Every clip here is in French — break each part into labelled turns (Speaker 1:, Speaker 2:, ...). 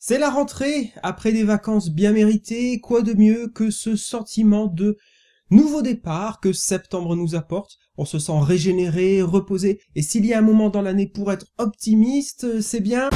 Speaker 1: C'est la rentrée, après des vacances bien méritées, quoi de mieux que ce sentiment de nouveau départ que septembre nous apporte. On se sent régénéré, reposé, et s'il y a un moment dans l'année pour être optimiste, c'est bien...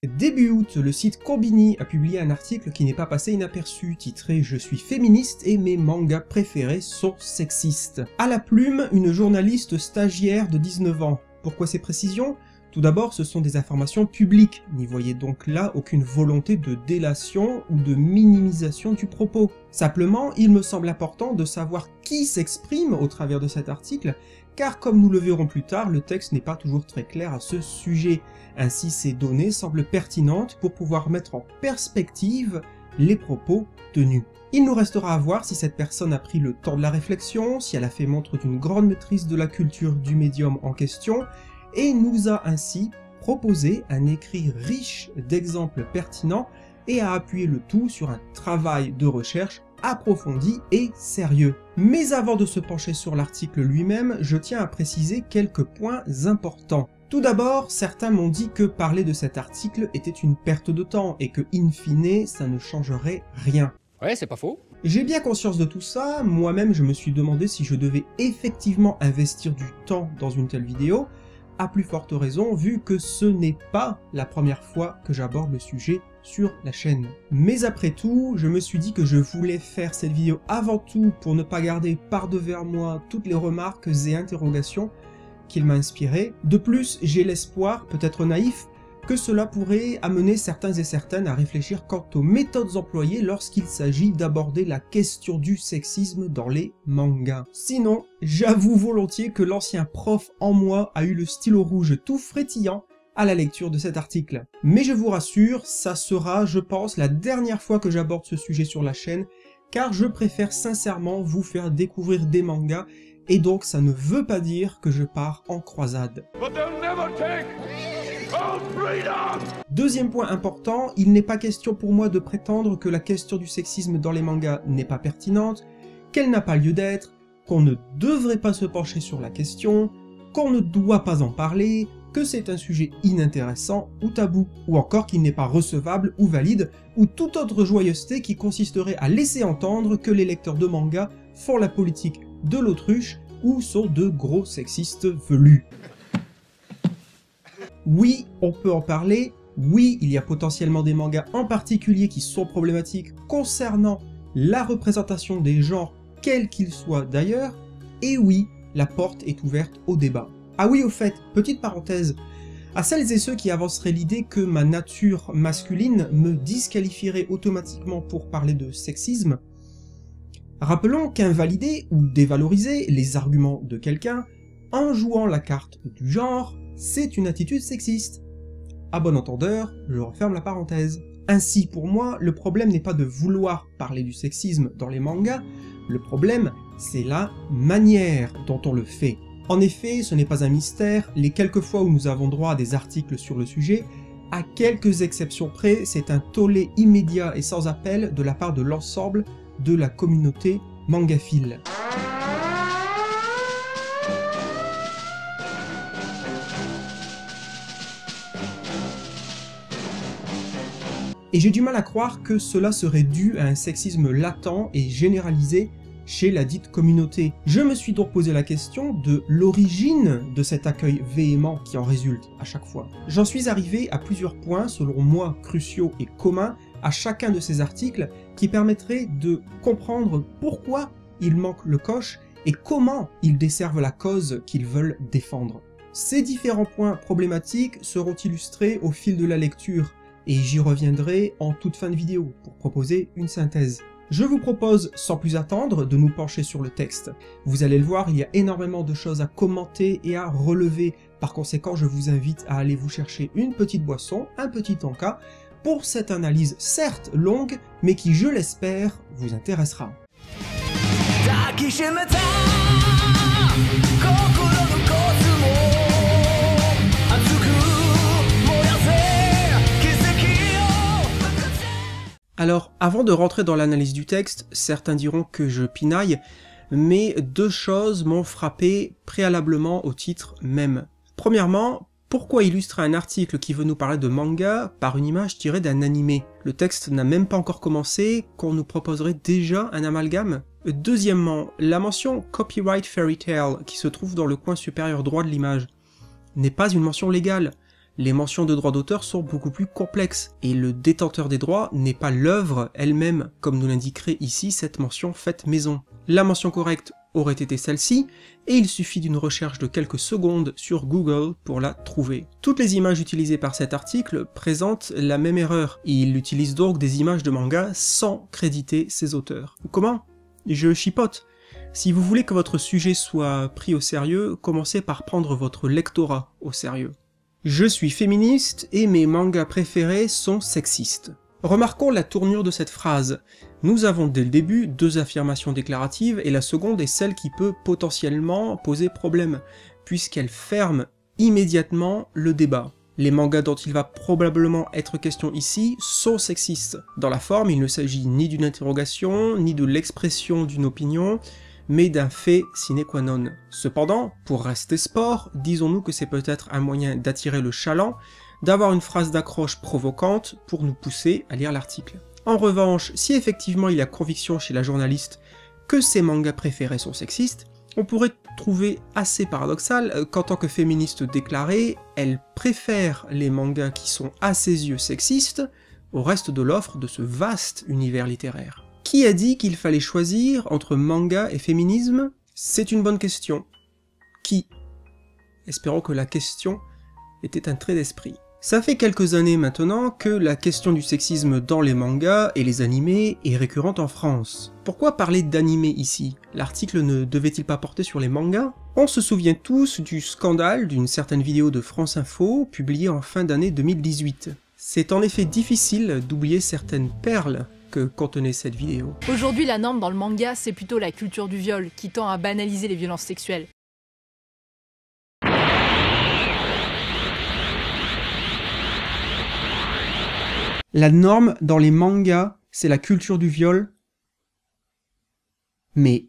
Speaker 1: Début août, le site Combini a publié un article qui n'est pas passé inaperçu, titré « Je suis féministe et mes mangas préférés sont sexistes ». À la plume, une journaliste stagiaire de 19 ans. Pourquoi ces précisions ? Tout d'abord, ce sont des informations publiques, n'y voyez donc là aucune volonté de délation ou de minimisation du propos. Simplement, il me semble important de savoir qui s'exprime au travers de cet article, car comme nous le verrons plus tard, le texte n'est pas toujours très clair à ce sujet. Ainsi, ces données semblent pertinentes pour pouvoir mettre en perspective les propos tenus. Il nous restera à voir si cette personne a pris le temps de la réflexion, si elle a fait montre d'une grande maîtrise de la culture du médium en question, et nous a ainsi proposé un écrit riche d'exemples pertinents et a appuyé le tout sur un travail de recherche approfondi et sérieux. Mais avant de se pencher sur l'article lui-même, je tiens à préciser quelques points importants. Tout d'abord, certains m'ont dit que parler de cet article était une perte de temps et que, in fine, ça ne changerait rien.
Speaker 2: Ouais, c'est pas faux.
Speaker 1: J'ai bien conscience de tout ça, moi-même je me suis demandé si je devais effectivement investir du temps dans une telle vidéo, à plus forte raison vu que ce n'est pas la première fois que j'aborde le sujet sur la chaîne. Mais après tout, je me suis dit que je voulais faire cette vidéo avant tout pour ne pas garder par-devers moi toutes les remarques et interrogations qu'il m'a inspiré. De plus, j'ai l'espoir, peut-être naïf, que cela pourrait amener certains et certaines à réfléchir quant aux méthodes employées lorsqu'il s'agit d'aborder la question du sexisme dans les mangas. Sinon, j'avoue volontiers que l'ancien prof en moi a eu le stylo rouge tout frétillant à la lecture de cet article. Mais je vous rassure, ça sera, je pense, la dernière fois que j'aborde ce sujet sur la chaîne, car je préfère sincèrement vous faire découvrir des mangas, et donc ça ne veut pas dire que je pars en croisade. Deuxième point important, il n'est pas question pour moi de prétendre que la question du sexisme dans les mangas n'est pas pertinente, qu'elle n'a pas lieu d'être, qu'on ne devrait pas se pencher sur la question, qu'on ne doit pas en parler, que c'est un sujet inintéressant ou tabou, ou encore qu'il n'est pas recevable ou valide, ou toute autre joyeuseté qui consisterait à laisser entendre que les lecteurs de manga font la politique de l'autruche ou sont de gros sexistes velus. Oui, on peut en parler, oui, il y a potentiellement des mangas en particulier qui sont problématiques concernant la représentation des genres, quels qu'ils soient d'ailleurs, et oui, la porte est ouverte au débat. Ah oui, au fait, petite parenthèse, à celles et ceux qui avanceraient l'idée que ma nature masculine me disqualifierait automatiquement pour parler de sexisme, rappelons qu'invalider ou dévaloriser les arguments de quelqu'un en jouant la carte du genre, c'est une attitude sexiste. À bon entendeur, je referme la parenthèse. Ainsi, pour moi, le problème n'est pas de vouloir parler du sexisme dans les mangas, le problème, c'est la manière dont on le fait. En effet, ce n'est pas un mystère, les quelques fois où nous avons droit à des articles sur le sujet, à quelques exceptions près, c'est un tollé immédiat et sans appel de la part de l'ensemble de la communauté mangaphile. Et j'ai du mal à croire que cela serait dû à un sexisme latent et généralisé chez la dite communauté. Je me suis donc posé la question de l'origine de cet accueil véhément qui en résulte à chaque fois. J'en suis arrivé à plusieurs points, selon moi cruciaux et communs, à chacun de ces articles qui permettraient de comprendre pourquoi ils manquent le coche et comment ils desservent la cause qu'ils veulent défendre. Ces différents points problématiques seront illustrés au fil de la lecture, et j'y reviendrai en toute fin de vidéo pour proposer une synthèse. Je vous propose, sans plus attendre, de nous pencher sur le texte. Vous allez le voir, il y a énormément de choses à commenter et à relever, par conséquent je vous invite à aller vous chercher une petite boisson, un petit tanka, pour cette analyse certes longue, mais qui, je l'espère, vous intéressera. Alors, avant de rentrer dans l'analyse du texte, certains diront que je pinaille, mais deux choses m'ont frappé préalablement au titre même. Premièrement, pourquoi illustrer un article qui veut nous parler de manga par une image tirée d'un animé? Le texte n'a même pas encore commencé, qu'on nous proposerait déjà un amalgame? Deuxièmement, la mention Copyright Fairy Tail qui se trouve dans le coin supérieur droit de l'image n'est pas une mention légale. Les mentions de droits d'auteur sont beaucoup plus complexes, et le détenteur des droits n'est pas l'œuvre elle-même, comme nous l'indiquerait ici cette mention faite maison. La mention correcte aurait été celle-ci, et il suffit d'une recherche de quelques secondes sur Google pour la trouver. Toutes les images utilisées par cet article présentent la même erreur, et il utilise donc des images de manga sans créditer ses auteurs. Comment? Je chipote. Si vous voulez que votre sujet soit pris au sérieux, commencez par prendre votre lectorat au sérieux. Je suis féministe et mes mangas préférés sont sexistes. Remarquons la tournure de cette phrase. Nous avons dès le début deux affirmations déclaratives et la seconde est celle qui peut potentiellement poser problème, puisqu'elle ferme immédiatement le débat. Les mangas dont il va probablement être question ici sont sexistes. Dans la forme, il ne s'agit ni d'une interrogation, ni de l'expression d'une opinion, mais d'un fait sine qua non. Cependant, pour rester sport, disons-nous que c'est peut-être un moyen d'attirer le chaland, d'avoir une phrase d'accroche provocante pour nous pousser à lire l'article. En revanche, si effectivement il y a conviction chez la journaliste que ses mangas préférés sont sexistes, on pourrait trouver assez paradoxal qu'en tant que féministe déclarée, elle préfère les mangas qui sont à ses yeux sexistes au reste de l'offre de ce vaste univers littéraire. Qui a dit qu'il fallait choisir entre manga et féminisme? C'est une bonne question. Qui? Espérons que la question était un trait d'esprit. Ça fait quelques années maintenant que la question du sexisme dans les mangas et les animés est récurrente en France. Pourquoi parler d'animé ici? L'article ne devait-il pas porter sur les mangas? On se souvient tous du scandale d'une certaine vidéo de France Info publiée en fin d'année 2018. C'est en effet difficile d'oublier certaines perles que contenait cette vidéo.
Speaker 2: Aujourd'hui, la norme dans le manga, c'est plutôt la culture du viol, qui tend à banaliser les violences sexuelles.
Speaker 1: La norme dans les mangas, c'est la culture du viol. Mais...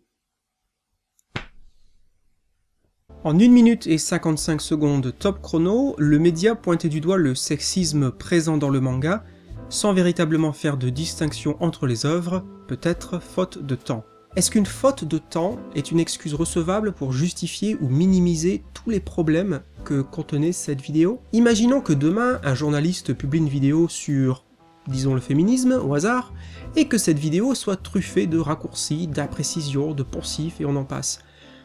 Speaker 1: En 1 minute et 55 secondes top chrono, le média pointait du doigt le sexisme présent dans le manga, sans véritablement faire de distinction entre les œuvres, peut-être faute de temps. Est-ce qu'une faute de temps est une excuse recevable pour justifier ou minimiser tous les problèmes que contenait cette vidéo? Imaginons que demain, un journaliste publie une vidéo sur, disons le féminisme, au hasard, et que cette vidéo soit truffée de raccourcis, d'imprécisions, de poncifs et on en passe.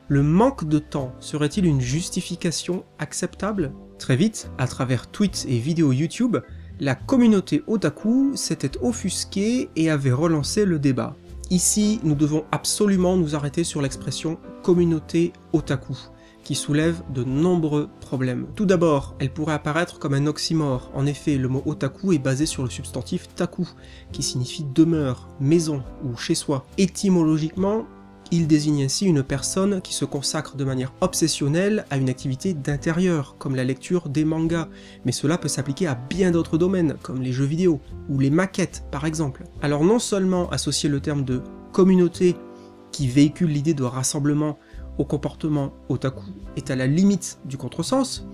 Speaker 1: Le manque de temps serait-il une justification acceptable? Très vite, à travers tweets et vidéos YouTube, la communauté otaku s'était offusquée et avait relancé le débat. Ici, nous devons absolument nous arrêter sur l'expression « communauté otaku », qui soulève de nombreux problèmes. Tout d'abord, elle pourrait apparaître comme un oxymore. En effet, le mot otaku est basé sur le substantif taku, qui signifie demeure, maison ou chez soi. Étymologiquement, il désigne ainsi une personne qui se consacre de manière obsessionnelle à une activité d'intérieur, comme la lecture des mangas, mais cela peut s'appliquer à bien d'autres domaines, comme les jeux vidéo, ou les maquettes par exemple. Alors non seulement associer le terme de communauté, qui véhicule l'idée de rassemblement au comportement otaku, est à la limite du contresens,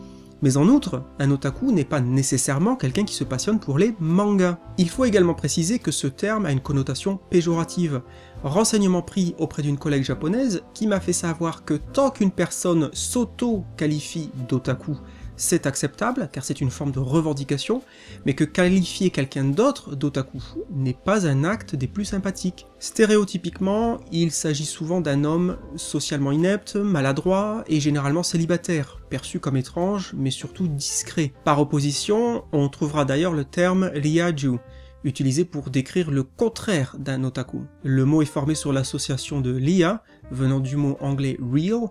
Speaker 1: mais en outre, un otaku n'est pas nécessairement quelqu'un qui se passionne pour les mangas. Il faut également préciser que ce terme a une connotation péjorative. Renseignement pris auprès d'une collègue japonaise qui m'a fait savoir que tant qu'une personne s'auto-qualifie d'otaku, c'est acceptable, car c'est une forme de revendication, mais que qualifier quelqu'un d'autre d'otaku n'est pas un acte des plus sympathiques. Stéréotypiquement, il s'agit souvent d'un homme socialement inepte, maladroit et généralement célibataire, perçu comme étrange, mais surtout discret. Par opposition, on trouvera d'ailleurs le terme ryaju, utilisé pour décrire le contraire d'un otaku. Le mot est formé sur l'association de rya, venant du mot anglais real,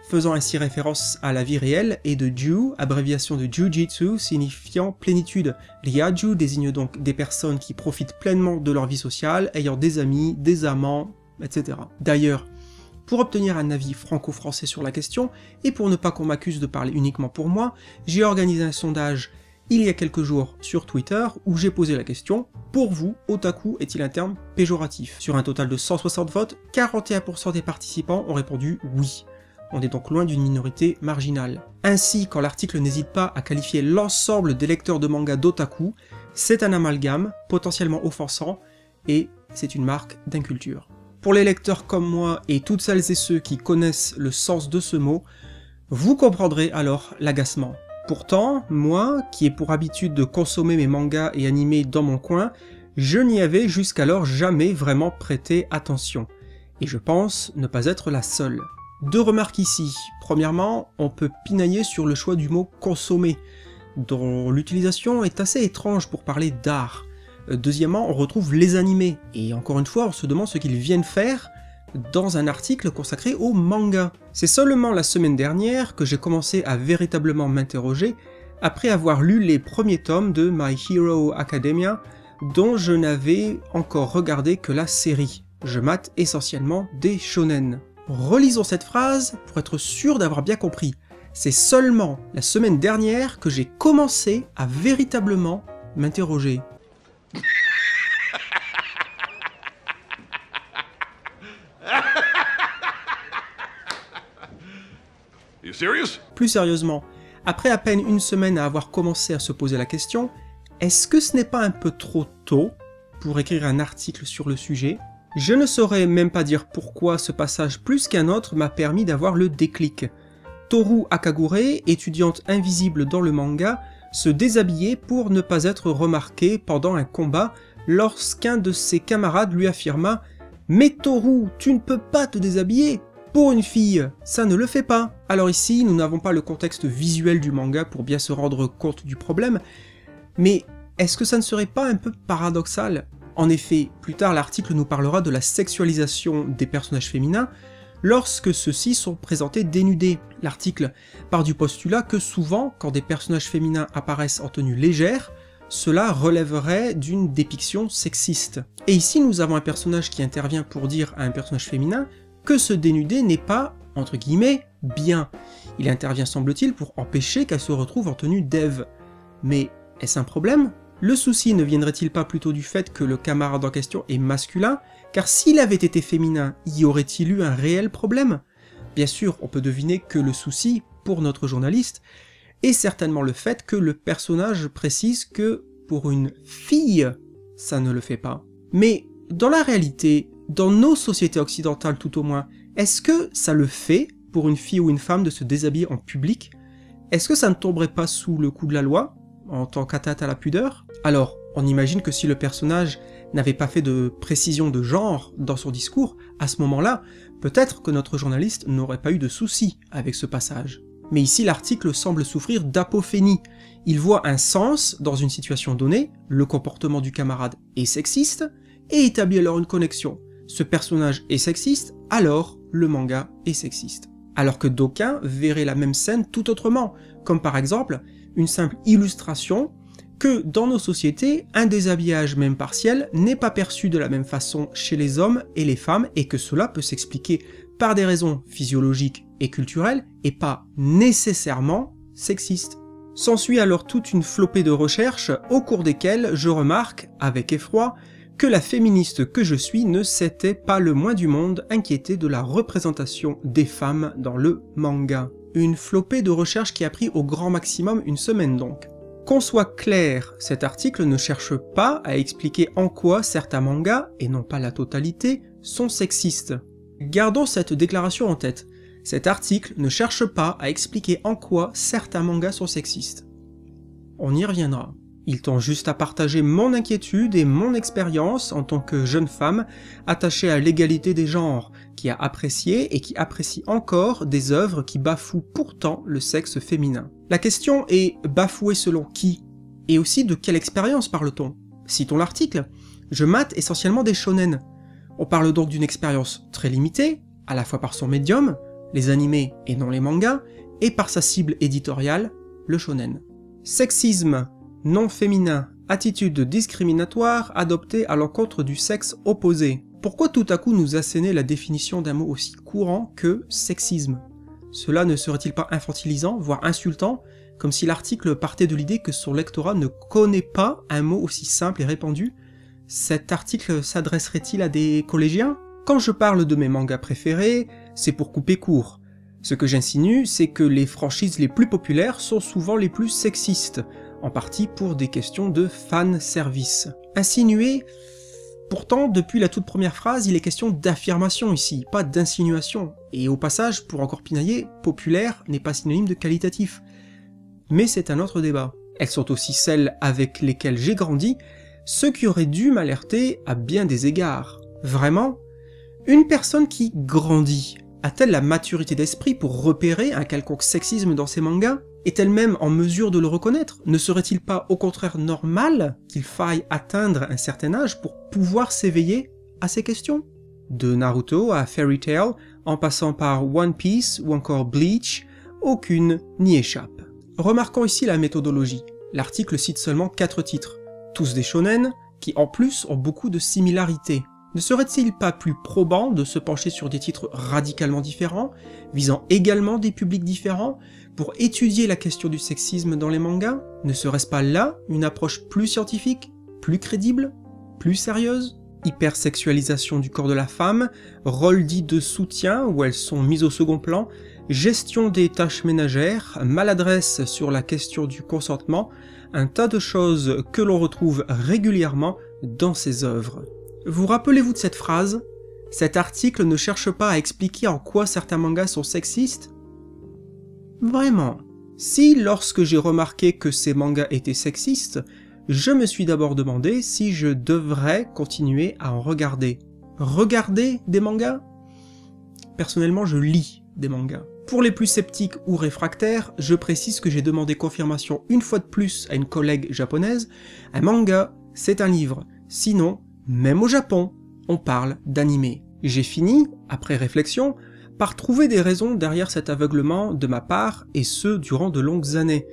Speaker 1: faisant ainsi référence à la vie réelle, et de ju, abréviation de jujitsu, signifiant plénitude. Ryaju désigne donc des personnes qui profitent pleinement de leur vie sociale, ayant des amis, des amants, etc. D'ailleurs, pour obtenir un avis franco-français sur la question, et pour ne pas qu'on m'accuse de parler uniquement pour moi, j'ai organisé un sondage il y a quelques jours sur Twitter où j'ai posé la question « Pour vous, otaku est-il un terme péjoratif ?» Sur un total de 160 votes, 41% des participants ont répondu « Oui ». On est donc loin d'une minorité marginale. Ainsi, quand l'article n'hésite pas à qualifier l'ensemble des lecteurs de manga d'otaku, c'est un amalgame potentiellement offensant et c'est une marque d'inculture. Pour les lecteurs comme moi et toutes celles et ceux qui connaissent le sens de ce mot, vous comprendrez alors l'agacement. Pourtant, moi, qui ai pour habitude de consommer mes mangas et animés dans mon coin, je n'y avais jusqu'alors jamais vraiment prêté attention. Et je pense ne pas être la seule. Deux remarques ici. Premièrement, on peut pinailler sur le choix du mot « consommer », dont l'utilisation est assez étrange pour parler d'art. Deuxièmement, on retrouve les animés, et encore une fois, on se demande ce qu'ils viennent faire dans un article consacré au manga. C'est seulement la semaine dernière que j'ai commencé à véritablement m'interroger après avoir lu les premiers tomes de My Hero Academia, dont je n'avais encore regardé que la série. Je mate essentiellement des shonen. Relisons cette phrase pour être sûr d'avoir bien compris. C'est seulement la semaine dernière que j'ai commencé à véritablement m'interroger.
Speaker 3: You serious?
Speaker 1: Plus sérieusement, après à peine une semaine à avoir commencé à se poser la question, est-ce que ce n'est pas un peu trop tôt pour écrire un article sur le sujet ? Je ne saurais même pas dire pourquoi ce passage plus qu'un autre m'a permis d'avoir le déclic. Toru Akagure, étudiante invisible dans le manga, se déshabillait pour ne pas être remarquée pendant un combat lorsqu'un de ses camarades lui affirma « Mais Toru, tu ne peux pas te déshabiller ! Pour une fille, ça ne le fait pas !» Alors ici, nous n'avons pas le contexte visuel du manga pour bien se rendre compte du problème, mais est-ce que ça ne serait pas un peu paradoxal ? En effet, plus tard l'article nous parlera de la sexualisation des personnages féminins lorsque ceux-ci sont présentés dénudés. L'article part du postulat que souvent, quand des personnages féminins apparaissent en tenue légère, cela relèverait d'une dépiction sexiste. Et ici nous avons un personnage qui intervient pour dire à un personnage féminin que se dénuder n'est pas, entre guillemets, bien. Il intervient semble-t-il pour empêcher qu'elle se retrouve en tenue d'Ève. Mais est-ce un problème ? Le souci ne viendrait-il pas plutôt du fait que le camarade en question est masculin, car s'il avait été féminin, y aurait-il eu un réel problème ? Bien sûr, on peut deviner que le souci, pour notre journaliste, est certainement le fait que le personnage précise que, pour une fille, ça ne le fait pas. Mais, dans la réalité, dans nos sociétés occidentales tout au moins, est-ce que ça le fait, pour une fille ou une femme, de se déshabiller en public ? Est-ce que ça ne tomberait pas sous le coup de la loi ? En tant qu'atteinte à la pudeur? Alors, on imagine que si le personnage n'avait pas fait de précision de genre dans son discours, à ce moment-là, peut-être que notre journaliste n'aurait pas eu de soucis avec ce passage. Mais ici, l'article semble souffrir d'apophénie. Il voit un sens dans une situation donnée, le comportement du camarade est sexiste, et établit alors une connexion. Ce personnage est sexiste, alors le manga est sexiste. Alors que d'aucuns verraient la même scène tout autrement, comme par exemple une simple illustration que dans nos sociétés, un déshabillage même partiel n'est pas perçu de la même façon chez les hommes et les femmes et que cela peut s'expliquer par des raisons physiologiques et culturelles et pas nécessairement sexistes. S'ensuit alors toute une flopée de recherches au cours desquelles je remarque, avec effroi, que la féministe que je suis ne s'était pas le moins du monde inquiétée de la représentation des femmes dans le manga. Une flopée de recherches qui a pris au grand maximum une semaine donc. Qu'on soit clair, cet article ne cherche pas à expliquer en quoi certains mangas, et non pas la totalité, sont sexistes. Gardons cette déclaration en tête. Cet article ne cherche pas à expliquer en quoi certains mangas sont sexistes. On y reviendra. Il tend juste à partager mon inquiétude et mon expérience en tant que jeune femme attachée à l'égalité des genres, qui a apprécié et qui apprécie encore des œuvres qui bafouent pourtant le sexe féminin. La question est bafouée selon qui? Et aussi de quelle expérience parle-t-on? Citons l'article. Je mate essentiellement des shonen. On parle donc d'une expérience très limitée, à la fois par son médium, les animés et non les mangas, et par sa cible éditoriale, le shonen. Sexisme, non féminin, attitude discriminatoire adoptée à l'encontre du sexe opposé. Pourquoi tout à coup nous asséner la définition d'un mot aussi courant que sexisme? Cela ne serait-il pas infantilisant, voire insultant, comme si l'article partait de l'idée que son lectorat ne connaît pas un mot aussi simple et répandu. Cet article s'adresserait-il à des collégiens? Quand je parle de mes mangas préférés, c'est pour couper court. Ce que j'insinue, c'est que les franchises les plus populaires sont souvent les plus sexistes, en partie pour des questions de fan service. Insinuer? Pourtant, depuis la toute première phrase, il est question d'affirmation ici, pas d'insinuation. Et au passage, pour encore pinailler, populaire n'est pas synonyme de qualitatif. Mais c'est un autre débat. Elles sont aussi celles avec lesquelles j'ai grandi, ce qui aurait dû m'alerter à bien des égards. Vraiment? Une personne qui grandit a-t-elle la maturité d'esprit pour repérer un quelconque sexisme dans ses mangas? Est-elle même en mesure de le reconnaître? Ne serait-il pas au contraire normal qu'il faille atteindre un certain âge pour pouvoir s'éveiller à ces questions? De Naruto à Fairy Tail, en passant par One Piece ou encore Bleach, aucune n'y échappe. Remarquons ici la méthodologie. L'article cite seulement 4 titres, tous des shonen, qui en plus ont beaucoup de similarités. Ne serait-il pas plus probant de se pencher sur des titres radicalement différents, visant également des publics différents, pour étudier la question du sexisme dans les mangas? Ne serait-ce pas là une approche plus scientifique, plus crédible, plus sérieuse? Hypersexualisation du corps de la femme, rôle dit de soutien où elles sont mises au second plan, gestion des tâches ménagères, maladresse sur la question du consentement, un tas de choses que l'on retrouve régulièrement dans ces œuvres. Vous rappelez-vous de cette phrase? Cet article ne cherche pas à expliquer en quoi certains mangas sont sexistes? Vraiment. Si, lorsque j'ai remarqué que ces mangas étaient sexistes, je me suis d'abord demandé si je devrais continuer à en regarder. Regarder des mangas? Personnellement, je lis des mangas. Pour les plus sceptiques ou réfractaires, je précise que j'ai demandé confirmation une fois de plus à une collègue japonaise. Un manga, c'est un livre. Sinon, même au Japon, on parle d'animé. J'ai fini, après réflexion, par trouver des raisons derrière cet aveuglement de ma part, et ce durant de longues années.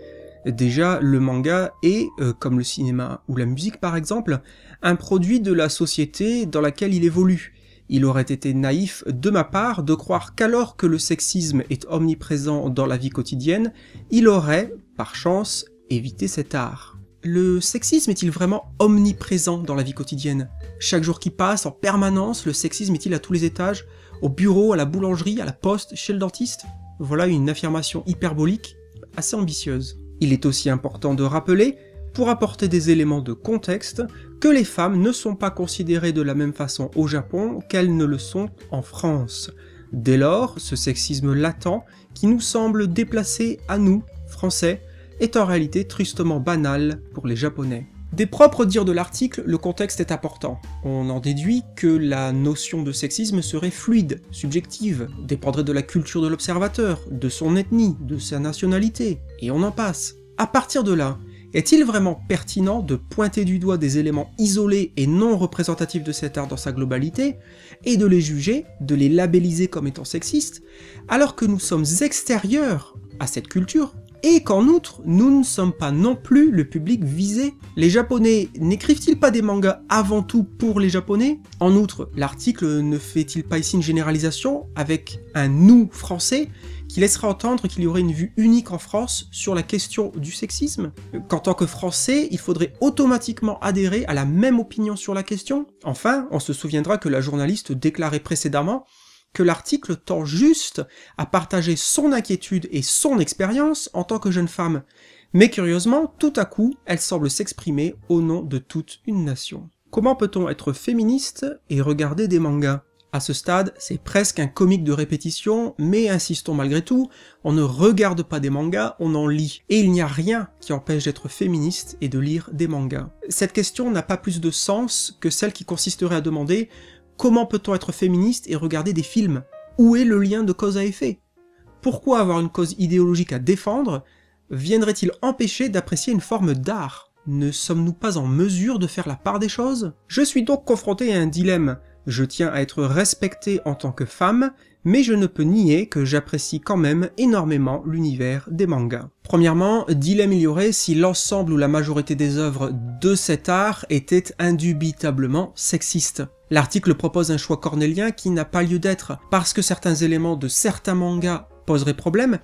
Speaker 1: Déjà, le manga est, comme le cinéma ou la musique par exemple, un produit de la société dans laquelle il évolue. Il aurait été naïf de ma part de croire qu'alors que le sexisme est omniprésent dans la vie quotidienne, il aurait, par chance, évité cet art. Le sexisme est-il vraiment omniprésent dans la vie quotidienne? Chaque jour qui passe, en permanence, le sexisme est-il à tous les étages? Au bureau, à la boulangerie, à la poste, chez le dentiste? Voilà une affirmation hyperbolique, assez ambitieuse. Il est aussi important de rappeler, pour apporter des éléments de contexte, que les femmes ne sont pas considérées de la même façon au Japon qu'elles ne le sont en France. Dès lors, ce sexisme latent, qui nous semble déplacé à nous, Français, est en réalité tristement banal pour les Japonais. Des propres dires de l'article, le contexte est important. On en déduit que la notion de sexisme serait fluide, subjective, dépendrait de la culture de l'observateur, de son ethnie, de sa nationalité, et on en passe. À partir de là, est-il vraiment pertinent de pointer du doigt des éléments isolés et non représentatifs de cet art dans sa globalité, et de les juger, de les labelliser comme étant sexistes, alors que nous sommes extérieurs à cette culture, et qu'en outre, nous ne sommes pas non plus le public visé? Les Japonais n'écrivent-ils pas des mangas avant tout pour les Japonais? En outre, l'article ne fait-il pas ici une généralisation avec un « nous » français qui laisserait entendre qu'il y aurait une vue unique en France sur la question du sexisme? Qu'en tant que Français, il faudrait automatiquement adhérer à la même opinion sur la question? Enfin, on se souviendra que la journaliste déclarait précédemment que l'article tend juste à partager son inquiétude et son expérience en tant que jeune femme. Mais curieusement, tout à coup, elle semble s'exprimer au nom de toute une nation. Comment peut-on être féministe et regarder des mangas? À ce stade, c'est presque un comique de répétition, mais insistons malgré tout, on ne regarde pas des mangas, on en lit. Et il n'y a rien qui empêche d'être féministe et de lire des mangas. Cette question n'a pas plus de sens que celle qui consisterait à demander comment peut-on être féministe et regarder des films? Où est le lien de cause à effet? Pourquoi avoir une cause idéologique à défendre viendrait-il empêcher d'apprécier une forme d'art? Ne sommes-nous pas en mesure de faire la part des choses? Je suis donc confronté à un dilemme. Je tiens à être respectée en tant que femme, mais je ne peux nier que j'apprécie quand même énormément l'univers des mangas. Premièrement, dilemme il y aurait si l'ensemble ou la majorité des œuvres de cet art étaient indubitablement sexistes. L'article propose un choix cornélien qui n'a pas lieu d'être, parce que certains éléments de certains mangas poseraient problème,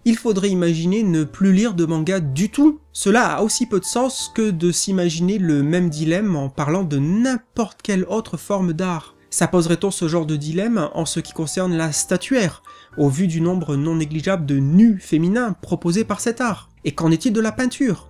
Speaker 1: il faudrait imaginer ne plus lire de manga du tout. Cela a aussi peu de sens que de s'imaginer le même dilemme en parlant de n'importe quelle autre forme d'art. S'apposerait-on ce genre de dilemme en ce qui concerne la statuaire, au vu du nombre non négligeable de nus féminins proposés par cet art? Et qu'en est-il de la peinture?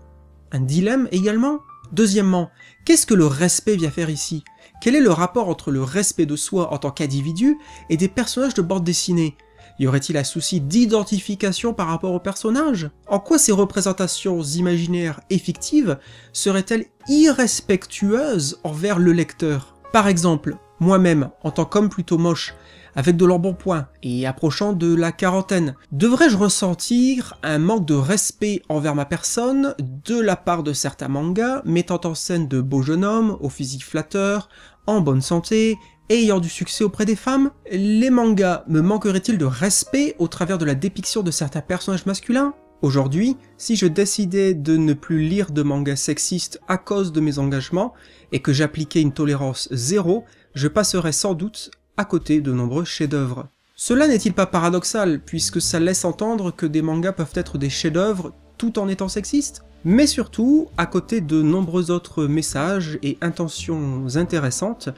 Speaker 1: Un dilemme également? Deuxièmement, qu'est-ce que le respect vient faire ici? Quel est le rapport entre le respect de soi en tant qu'individu et des personnages de bande dessinée? Y aurait-il un souci d'identification par rapport aux personnages? En quoi ces représentations imaginaires et fictives seraient-elles irrespectueuses envers le lecteur? Par exemple, moi-même, en tant qu'homme plutôt moche, avec de l'embonpoint et approchant de la quarantaine, devrais-je ressentir un manque de respect envers ma personne de la part de certains mangas mettant en scène de beaux jeunes hommes au physique flatteur, en bonne santé, ayant du succès auprès des femmes? Les mangas me manqueraient-ils de respect au travers de la dépiction de certains personnages masculins? Aujourd'hui, si je décidais de ne plus lire de mangas sexistes à cause de mes engagements, et que j'appliquais une tolérance zéro, je passerais sans doute à côté de nombreux chefs-d'œuvre. Cela n'est-il pas paradoxal, puisque ça laisse entendre que des mangas peuvent être des chefs-d'œuvre tout en étant sexistes? Mais surtout, à côté de nombreux autres messages et intentions intéressantes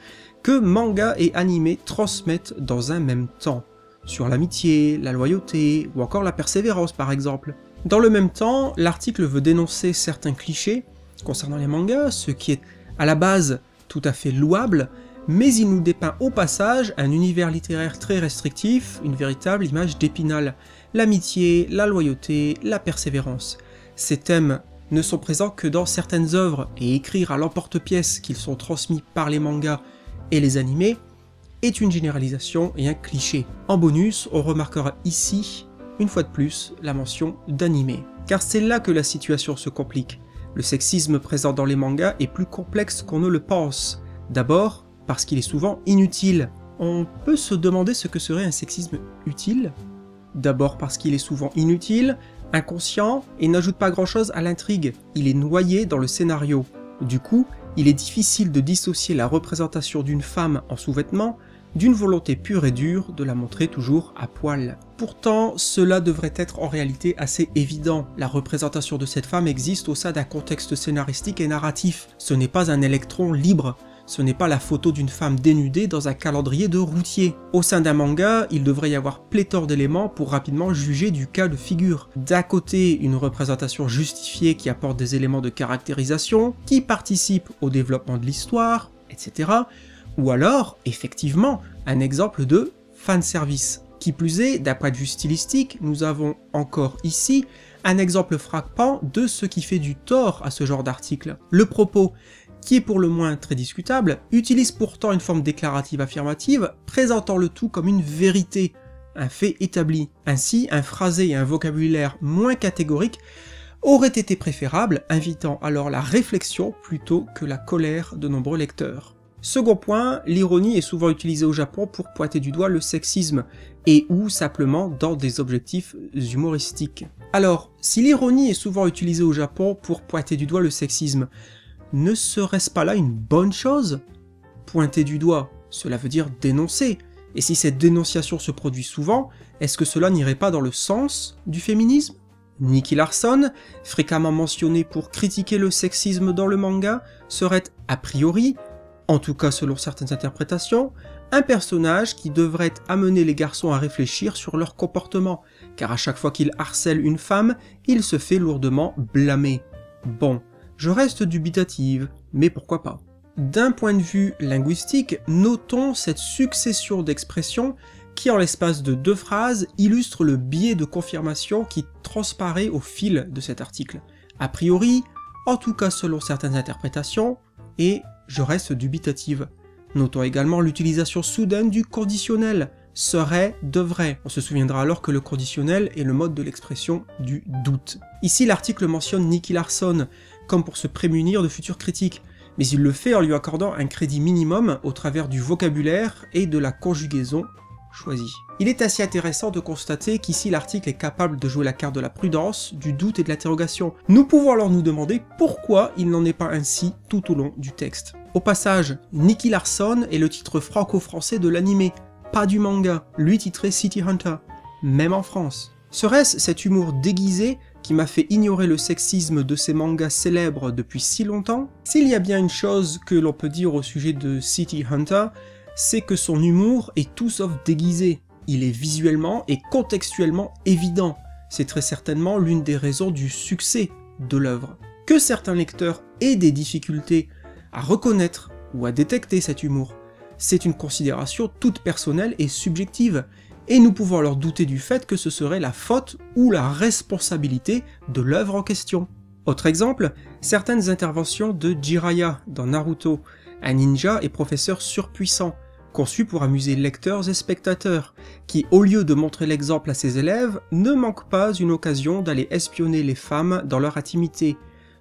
Speaker 1: que manga et animé transmettent dans un même temps, sur l'amitié, la loyauté, ou encore la persévérance par exemple. Dans le même temps, l'article veut dénoncer certains clichés concernant les mangas, ce qui est à la base tout à fait louable, mais il nous dépeint au passage un univers littéraire très restrictif, une véritable image d'Épinal. L'amitié, la loyauté, la persévérance. Ces thèmes ne sont présents que dans certaines œuvres, et écrire à l'emporte-pièce qu'ils sont transmis par les mangas et les animés est une généralisation et un cliché. En bonus, on remarquera ici, une fois de plus, la mention d'animé. Car c'est là que la situation se complique. Le sexisme présent dans les mangas est plus complexe qu'on ne le pense. D'abord, parce qu'il est souvent inutile. On peut se demander ce que serait un sexisme utile. D'abord parce qu'il est souvent inutile, inconscient, et n'ajoute pas grand-chose à l'intrigue. Il est noyé dans le scénario. Du coup, il est difficile de dissocier la représentation d'une femme en sous-vêtements d'une volonté pure et dure de la montrer toujours à poil. Pourtant, cela devrait être en réalité assez évident. La représentation de cette femme existe au sein d'un contexte scénaristique et narratif. Ce n'est pas un électron libre. Ce n'est pas la photo d'une femme dénudée dans un calendrier de routier. Au sein d'un manga, il devrait y avoir pléthore d'éléments pour rapidement juger du cas de figure. D'un côté, une représentation justifiée qui apporte des éléments de caractérisation, qui participe au développement de l'histoire, etc. Ou alors, effectivement, un exemple de fanservice. Qui plus est, d'un point de vue stylistique, nous avons encore ici un exemple frappant de ce qui fait du tort à ce genre d'article. Le propos, qui est pour le moins très discutable, utilise pourtant une forme déclarative affirmative, présentant le tout comme une vérité, un fait établi. Ainsi, un phrasé et un vocabulaire moins catégoriques auraient été préférables, invitant alors la réflexion plutôt que la colère de nombreux lecteurs. Second point, l'ironie est souvent utilisée au Japon pour pointer du doigt le sexisme, et ou simplement dans des objectifs humoristiques. Alors, si l'ironie est souvent utilisée au Japon pour pointer du doigt le sexisme, ne serait-ce pas là une bonne chose? Pointer du doigt, cela veut dire dénoncer, et si cette dénonciation se produit souvent, est-ce que cela n'irait pas dans le sens du féminisme? Nicky Larson, fréquemment mentionné pour critiquer le sexisme dans le manga, serait a priori, en tout cas selon certaines interprétations, un personnage qui devrait amener les garçons à réfléchir sur leur comportement, car à chaque fois qu'il harcèle une femme, il se fait lourdement blâmer. Bon, je reste dubitative, mais pourquoi pas. D'un point de vue linguistique, notons cette succession d'expressions qui, en l'espace de 2 phrases, illustre le biais de confirmation qui transparaît au fil de cet article. A priori, en tout cas selon certaines interprétations, et je reste dubitative. Notons également l'utilisation soudaine du conditionnel, serait, devrait. On se souviendra alors que le conditionnel est le mode de l'expression du doute. Ici, l'article mentionne Nicky Larson, comme pour se prémunir de futures critiques, mais il le fait en lui accordant un crédit minimum au travers du vocabulaire et de la conjugaison choisie. Il est assez intéressant de constater qu'ici l'article est capable de jouer la carte de la prudence, du doute et de l'interrogation. Nous pouvons alors nous demander pourquoi il n'en est pas ainsi tout au long du texte. Au passage, Nicky Larson est le titre franco-français de l'anime, pas du manga, lui titré City Hunter, même en France. Serait-ce cet humour déguisé qui m'a fait ignorer le sexisme de ces mangas célèbres depuis si longtemps? S'il y a bien une chose que l'on peut dire au sujet de City Hunter, c'est que son humour est tout sauf déguisé. Il est visuellement et contextuellement évident. C'est très certainement l'une des raisons du succès de l'œuvre. Que certains lecteurs aient des difficultés à reconnaître ou à détecter cet humour, c'est une considération toute personnelle et subjective, et nous pouvons alors douter du fait que ce serait la faute ou la responsabilité de l'œuvre en question. Autre exemple, certaines interventions de Jiraiya dans Naruto, un ninja et professeur surpuissant, conçu pour amuser lecteurs et spectateurs, qui, au lieu de montrer l'exemple à ses élèves, ne manque pas une occasion d'aller espionner les femmes dans leur intimité.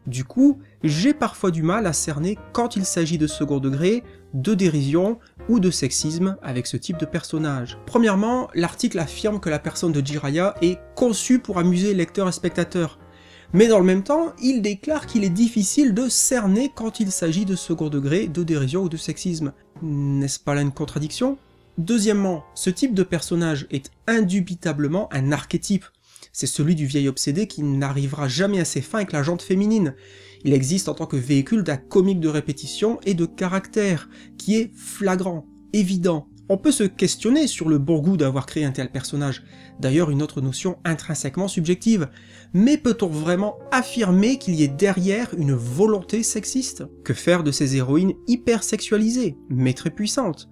Speaker 1: Du coup, j'ai parfois du mal à cerner quand il s'agit de second degré, de dérision ou de sexisme avec ce type de personnage. Premièrement, l'article affirme que la personne de Jiraiya est conçue pour amuser lecteurs et spectateurs. Mais dans le même temps, il déclare qu'il est difficile de cerner quand il s'agit de second degré, de dérision ou de sexisme. N'est-ce pas là une contradiction? Deuxièmement, ce type de personnage est indubitablement un archétype. C'est celui du vieil obsédé qui n'arrivera jamais à ses fins avec la jante féminine. Il existe en tant que véhicule d'un comique de répétition et de caractère, qui est flagrant, évident. On peut se questionner sur le bon goût d'avoir créé un tel personnage, d'ailleurs une autre notion intrinsèquement subjective. Mais peut-on vraiment affirmer qu'il y ait derrière une volonté sexiste? Que faire de ces héroïnes hyper sexualisées, mais très puissantes?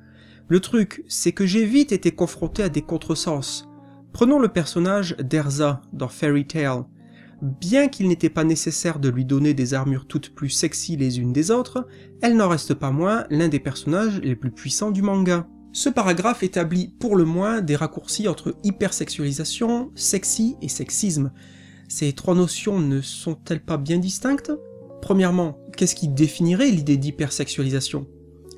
Speaker 1: Le truc, c'est que j'ai vite été confronté à des contresens. Prenons le personnage d'Erza dans Fairy Tail. Bien qu'il n'était pas nécessaire de lui donner des armures toutes plus sexy les unes des autres, elle n'en reste pas moins l'un des personnages les plus puissants du manga. Ce paragraphe établit pour le moins des raccourcis entre hypersexualisation, sexy et sexisme. Ces trois notions ne sont-elles pas bien distinctes? Premièrement, qu'est-ce qui définirait l'idée d'hypersexualisation?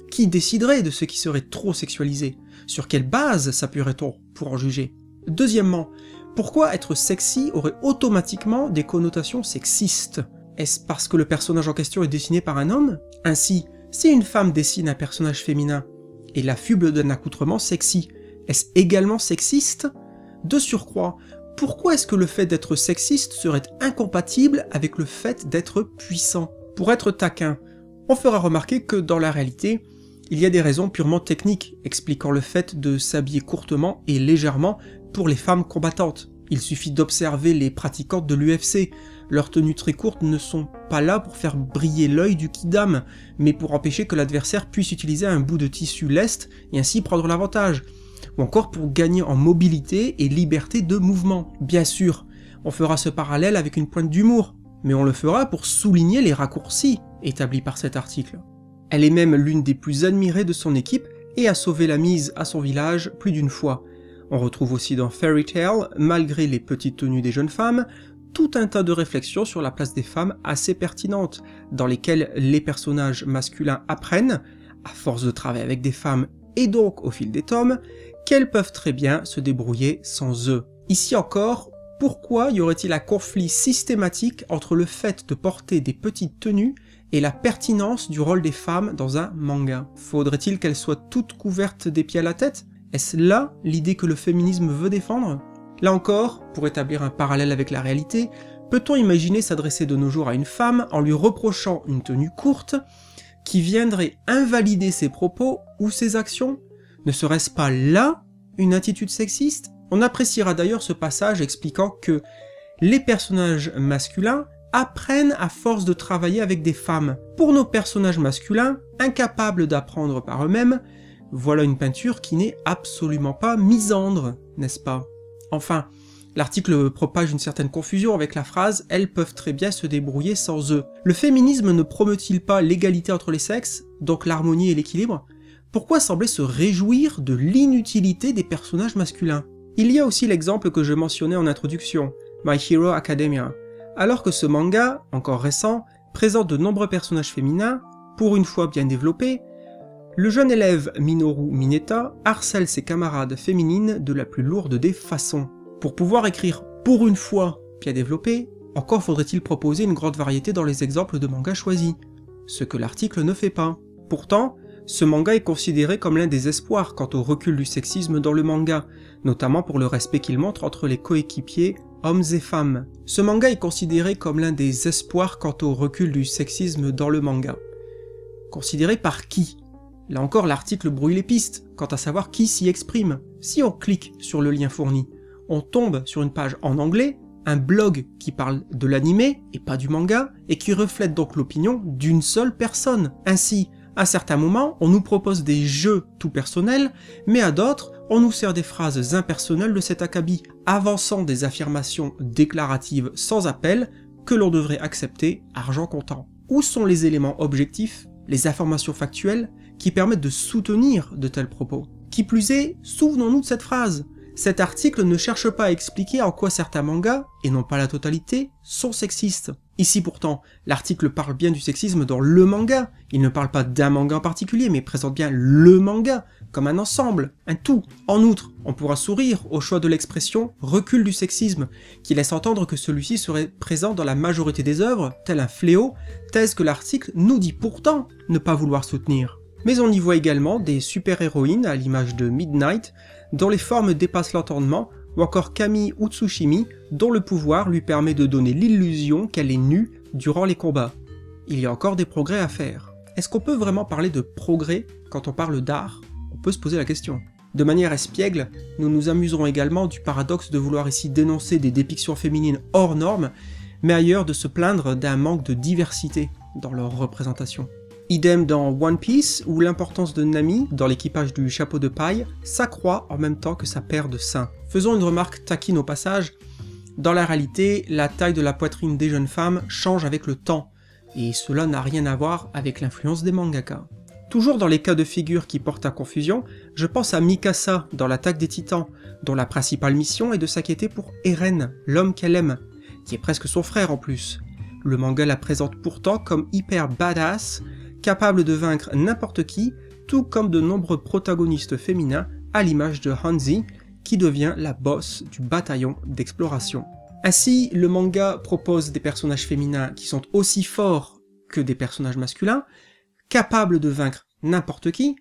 Speaker 1: Qui déciderait de ce qui serait trop sexualisé? Sur quelle base s'appuierait-on pour en juger? Deuxièmement, pourquoi être sexy aurait automatiquement des connotations sexistes? Est-ce parce que le personnage en question est dessiné par un homme? Ainsi, si une femme dessine un personnage féminin et l'affuble d'un accoutrement sexy, est-ce également sexiste? De surcroît, pourquoi est-ce que le fait d'être sexiste serait incompatible avec le fait d'être puissant? Pour être taquin, on fera remarquer que dans la réalité, il y a des raisons purement techniques expliquant le fait de s'habiller courtement et légèrement pour les femmes combattantes. Il suffit d'observer les pratiquantes de l'UFC. Leurs tenues très courtes ne sont pas là pour faire briller l'œil du kidam, mais pour empêcher que l'adversaire puisse utiliser un bout de tissu leste et ainsi prendre l'avantage, ou encore pour gagner en mobilité et liberté de mouvement. Bien sûr, on fera ce parallèle avec une pointe d'humour, mais on le fera pour souligner les raccourcis établis par cet article. Elle est même l'une des plus admirées de son équipe et a sauvé la mise à son village plus d'une fois. On retrouve aussi dans Fairy Tail, malgré les petites tenues des jeunes femmes, tout un tas de réflexions sur la place des femmes assez pertinentes, dans lesquelles les personnages masculins apprennent, à force de travailler avec des femmes et donc au fil des tomes, qu'elles peuvent très bien se débrouiller sans eux. Ici encore, pourquoi y aurait-il un conflit systématique entre le fait de porter des petites tenues et la pertinence du rôle des femmes dans un manga? Faudrait-il qu'elles soient toutes couvertes des pieds à la tête? Est-ce là l'idée que le féminisme veut défendre? Là encore, pour établir un parallèle avec la réalité, peut-on imaginer s'adresser de nos jours à une femme en lui reprochant une tenue courte qui viendrait invalider ses propos ou ses actions? Ne serait-ce pas là une attitude sexiste? On appréciera d'ailleurs ce passage expliquant que les personnages masculins apprennent à force de travailler avec des femmes. Pour nos personnages masculins, incapables d'apprendre par eux-mêmes, voilà une peinture qui n'est absolument pas misandre, n'est-ce pas? Enfin, l'article propage une certaine confusion avec la phrase « elles peuvent très bien se débrouiller sans eux ». Le féminisme ne promeut-il pas l'égalité entre les sexes, donc l'harmonie et l'équilibre? Pourquoi sembler se réjouir de l'inutilité des personnages masculins? Il y a aussi l'exemple que je mentionnais en introduction, My Hero Academia. Alors que ce manga, encore récent, présente de nombreux personnages féminins, pour une fois bien développés, le jeune élève Minoru Mineta harcèle ses camarades féminines de la plus lourde des façons. Pour pouvoir écrire pour une fois bien développé, encore faudrait-il proposer une grande variété dans les exemples de mangas choisis, ce que l'article ne fait pas. Pourtant, Ce manga est considéré comme l'un des espoirs quant au recul du sexisme dans le manga, notamment pour le respect qu'il montre entre les coéquipiers hommes et femmes. Ce manga est considéré comme l'un des espoirs quant au recul du sexisme dans le manga. Considéré par qui? Là encore, l'article brouille les pistes, quant à savoir qui s'y exprime. Si on clique sur le lien fourni, on tombe sur une page en anglais, un blog qui parle de l'animé et pas du manga, et qui reflète donc l'opinion d'une seule personne. Ainsi, à certains moments, on nous propose des jeux tout personnels, mais à d'autres, on nous sert des phrases impersonnelles de cet acabit, avançant des affirmations déclaratives sans appel que l'on devrait accepter argent comptant. Où sont les éléments objectifs, les informations factuelles, qui permettent de soutenir de tels propos? Qui plus est, souvenons-nous de cette phrase. Cet article ne cherche pas à expliquer en quoi certains mangas, et non pas la totalité, sont sexistes. Ici pourtant, l'article parle bien du sexisme dans le manga, il ne parle pas d'un manga en particulier, mais présente bien le manga, comme un ensemble, un tout. En outre, on pourra sourire au choix de l'expression « recul du sexisme », qui laisse entendre que celui-ci serait présent dans la majorité des œuvres, tel un fléau, thèse que l'article nous dit pourtant ne pas vouloir soutenir. Mais on y voit également des super-héroïnes à l'image de Midnight, dont les formes dépassent l'entendement, ou encore Kami Utsushimi, dont le pouvoir lui permet de donner l'illusion qu'elle est nue durant les combats. Il y a encore des progrès à faire. Est-ce qu'on peut vraiment parler de progrès quand on parle d'art? On peut se poser la question. De manière espiègle, nous nous amuserons également du paradoxe de vouloir ici dénoncer des dépictions féminines hors normes, mais ailleurs de se plaindre d'un manque de diversité dans leur représentation. Idem dans One Piece, où l'importance de Nami, dans l'équipage du chapeau de paille, s'accroît en même temps que sa paire de seins. Faisons une remarque taquine au passage, dans la réalité, la taille de la poitrine des jeunes femmes change avec le temps, et cela n'a rien à voir avec l'influence des mangaka. Toujours dans les cas de figure qui portent à confusion, je pense à Mikasa dans l'Attaque des Titans, dont la principale mission est de s'inquiéter pour Eren, l'homme qu'elle aime, qui est presque son frère en plus. Le manga la présente pourtant comme hyper badass, capable de vaincre n'importe qui, tout comme de nombreux protagonistes féminins, à l'image de Hanzi, qui devient la boss du bataillon d'exploration. Ainsi, le manga propose des personnages féminins qui sont aussi forts que des personnages masculins, capables de vaincre n'importe qui,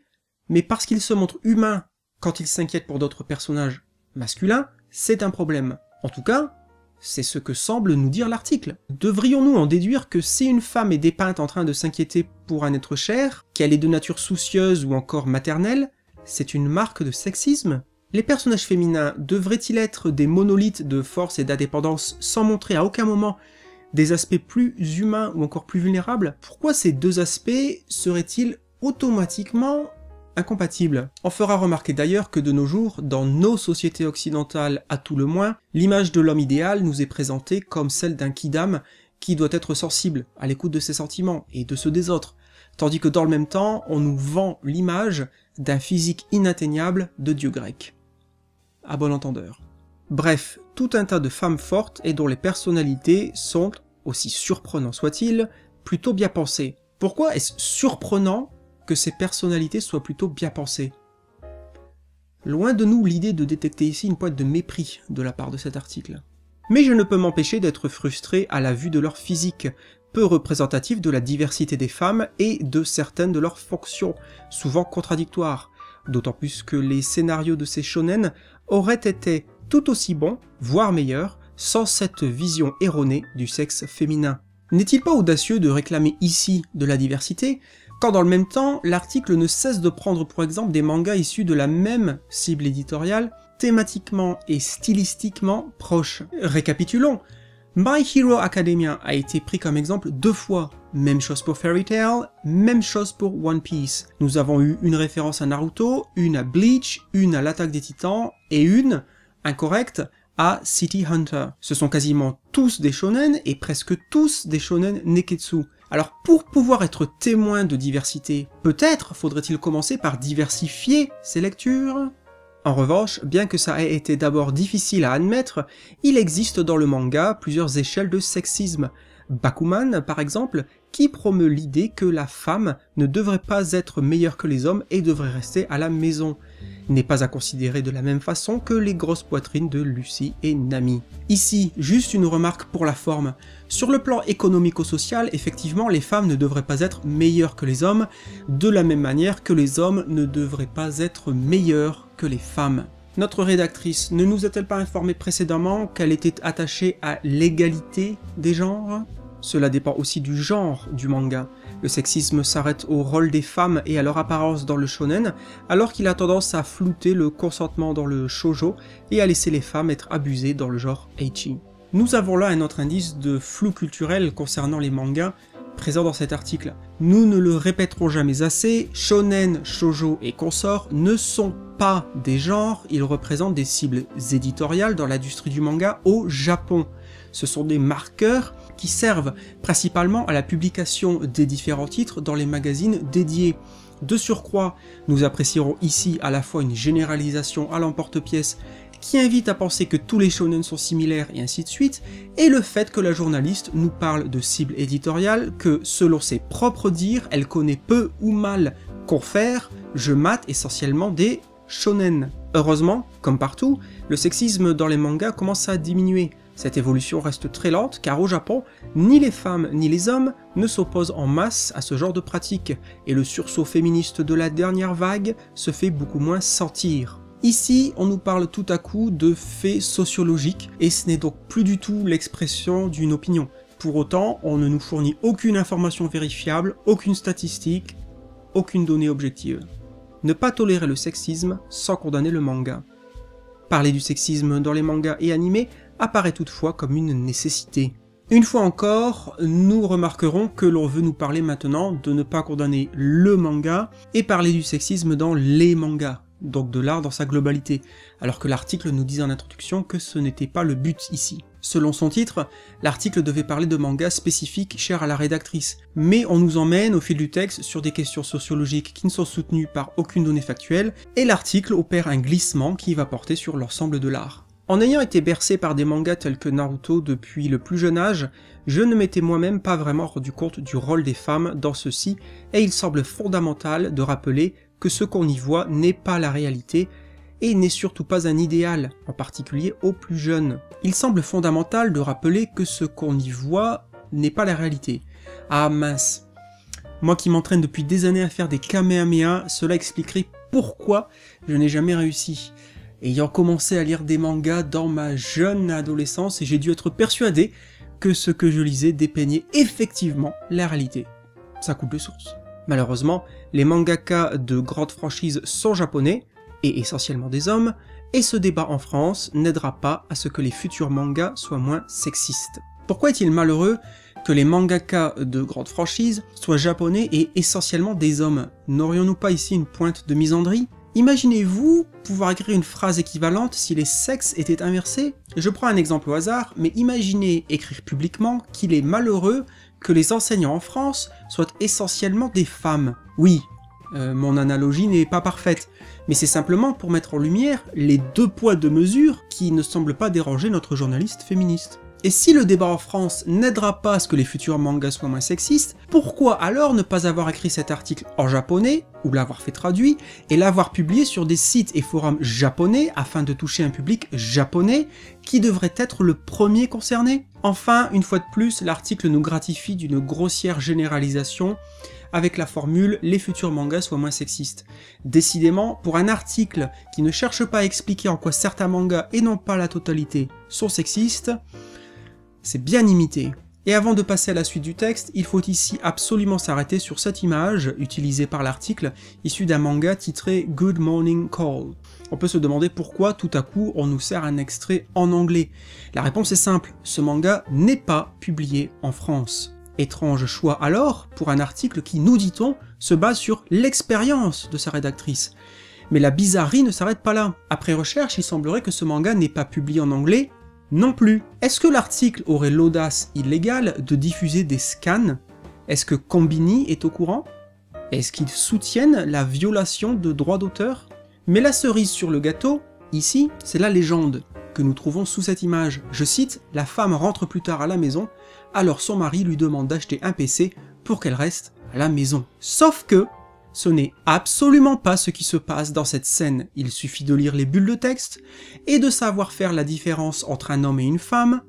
Speaker 1: mais parce qu'ils se montrent humains quand ils s'inquiètent pour d'autres personnages masculins, c'est un problème. En tout cas, c'est ce que semble nous dire l'article. Devrions-nous en déduire que si une femme est dépeinte en train de s'inquiéter pour un être cher, qu'elle est de nature soucieuse ou encore maternelle, c'est une marque de sexisme? Les personnages féminins devraient-ils être des monolithes de force et d'indépendance sans montrer à aucun moment des aspects plus humains ou encore plus vulnérables? Pourquoi ces deux aspects seraient-ils automatiquement incompatibles? On fera remarquer d'ailleurs que de nos jours, dans nos sociétés occidentales à tout le moins, l'image de l'homme idéal nous est présentée comme celle d'un kidam qui doit être sensible à l'écoute de ses sentiments et de ceux des autres, tandis que dans le même temps, on nous vend l'image d'un physique inatteignable de dieu grec. À bon entendeur. Bref, tout un tas de femmes fortes et dont les personnalités sont, aussi surprenants soient-ils, plutôt bien pensées. Pourquoi est-ce surprenant que ces personnalités soient plutôt bien pensées? Loin de nous l'idée de détecter ici une pointe de mépris de la part de cet article. Mais je ne peux m'empêcher d'être frustré à la vue de leur physique, peu représentatif de la diversité des femmes et de certaines de leurs fonctions, souvent contradictoires, d'autant plus que les scénarios de ces shonen auraient été tout aussi bons, voire meilleurs, sans cette vision erronée du sexe féminin. N'est-il pas audacieux de réclamer ici de la diversité, quand dans le même temps, l'article ne cesse de prendre pour exemple des mangas issus de la même cible éditoriale, thématiquement et stylistiquement proches? Récapitulons. My Hero Academia a été pris comme exemple 2 fois. Même chose pour Fairy Tail, même chose pour One Piece. Nous avons eu une référence à Naruto, une à Bleach, une à l'Attaque des Titans, et une, incorrecte, à City Hunter. Ce sont quasiment tous des shonen, et presque tous des shonen neketsu. Alors pour pouvoir être témoin de diversité, peut-être faudrait-il commencer par diversifier ses lectures? En revanche, bien que ça ait été d'abord difficile à admettre, il existe dans le manga plusieurs échelles de sexisme. Bakuman, par exemple, qui promeut l'idée que la femme ne devrait pas être meilleure que les hommes et devrait rester à la maison. n'est pas à considérer de la même façon que les grosses poitrines de Lucy et Nami. Ici, juste une remarque pour la forme. Sur le plan économico-social, effectivement, les femmes ne devraient pas être meilleures que les hommes, de la même manière que les hommes ne devraient pas être meilleurs que les femmes. Notre rédactrice ne nous a-t-elle pas informé précédemment qu'elle était attachée à l'égalité des genres ? Cela dépend aussi du genre du manga. Le sexisme s'arrête au rôle des femmes et à leur apparence dans le shonen, alors qu'il a tendance à flouter le consentement dans le shoujo et à laisser les femmes être abusées dans le genre ecchi. Nous avons là un autre indice de flou culturel concernant les mangas présent dans cet article. Nous ne le répéterons jamais assez, shonen, shoujo et consorts ne sont pas des genres, ils représentent des cibles éditoriales dans l'industrie du manga au Japon. Ce sont des marqueurs qui servent principalement à la publication des différents titres dans les magazines dédiés. De surcroît, nous apprécierons ici à la fois une généralisation à l'emporte-pièce qui invite à penser que tous les shonen sont similaires et ainsi de suite, et le fait que la journaliste nous parle de cibles éditoriales que, selon ses propres dires, elle connaît peu ou mal confère, je mate essentiellement des shonen. Heureusement, comme partout, le sexisme dans les mangas commence à diminuer. Cette évolution reste très lente car au Japon, ni les femmes ni les hommes ne s'opposent en masse à ce genre de pratique, et le sursaut féministe de la dernière vague se fait beaucoup moins sentir. Ici, on nous parle tout à coup de faits sociologiques, et ce n'est donc plus du tout l'expression d'une opinion. Pour autant, on ne nous fournit aucune information vérifiable, aucune statistique, aucune donnée objective. Ne pas tolérer le sexisme sans condamner le manga. Parler du sexisme dans les mangas et animés apparaît toutefois comme une nécessité. Une fois encore, nous remarquerons que l'on veut nous parler maintenant de ne pas condamner le manga et parler du sexisme dans les mangas, donc de l'art dans sa globalité, alors que l'article nous disait en introduction que ce n'était pas le but ici. Selon son titre, l'article devait parler de mangas spécifiques chers à la rédactrice, mais on nous emmène au fil du texte sur des questions sociologiques qui ne sont soutenues par aucune donnée factuelle, et l'article opère un glissement qui va porter sur l'ensemble de l'art. En ayant été bercé par des mangas tels que Naruto depuis le plus jeune âge, je ne m'étais moi-même pas vraiment rendu compte du rôle des femmes dans ceci, et il semble fondamental de rappeler que ce qu'on y voit n'est pas la réalité, et n'est surtout pas un idéal, en particulier aux plus jeunes. Il semble fondamental de rappeler que ce qu'on y voit n'est pas la réalité. Ah mince, moi qui m'entraîne depuis des années à faire des kamehameha, cela expliquerait pourquoi je n'ai jamais réussi. Ayant commencé à lire des mangas dans ma jeune adolescence, j'ai dû être persuadé que ce que je lisais dépeignait effectivement la réalité. Ça coule de source. Malheureusement, les mangaka de grandes franchises sont japonais, et essentiellement des hommes, et ce débat en France n'aidera pas à ce que les futurs mangas soient moins sexistes. Pourquoi est-il malheureux que les mangaka de grandes franchises soient japonais et essentiellement des hommes? N'aurions-nous pas ici une pointe de misandrie? Imaginez-vous pouvoir écrire une phrase équivalente si les sexes étaient inversés? Je prends un exemple au hasard, mais imaginez écrire publiquement qu'il est malheureux que les enseignants en France soient essentiellement des femmes. Oui, mon analogie n'est pas parfaite, mais c'est simplement pour mettre en lumière les deux poids deux mesures qui ne semblent pas déranger notre journaliste féministe. Et si le débat en France n'aidera pas à ce que les futurs mangas soient moins sexistes, pourquoi alors ne pas avoir écrit cet article en japonais, ou l'avoir fait traduit, et l'avoir publié sur des sites et forums japonais afin de toucher un public japonais qui devrait être le premier concerné? Enfin, une fois de plus, l'article nous gratifie d'une grossière généralisation avec la formule « les futurs mangas soient moins sexistes ». Décidément, pour un article qui ne cherche pas à expliquer en quoi certains mangas, et non pas la totalité, sont sexistes, c'est bien imité. Et avant de passer à la suite du texte, il faut ici absolument s'arrêter sur cette image utilisée par l'article, issue d'un manga titré Good Morning Call. On peut se demander pourquoi tout à coup on nous sert un extrait en anglais. La réponse est simple, ce manga n'est pas publié en France. Étrange choix alors, pour un article qui, nous dit-on, se base sur l'expérience de sa rédactrice. Mais la bizarrerie ne s'arrête pas là. Après recherche, il semblerait que ce manga n'est pas publié en anglais non plus. Est-ce que l'article aurait l'audace illégale de diffuser des scans? Est-ce que Combini est au courant? Est-ce qu'ils soutiennent la violation de droits d'auteur? Mais la cerise sur le gâteau, ici, c'est la légende que nous trouvons sous cette image. Je cite, « La femme rentre plus tard à la maison, alors son mari lui demande d'acheter un PC pour qu'elle reste à la maison. » Sauf que, Ce n'est absolument pas ce qui se passe dans cette scène, il suffit de lire les bulles de texte et de savoir faire la différence entre un homme et une femme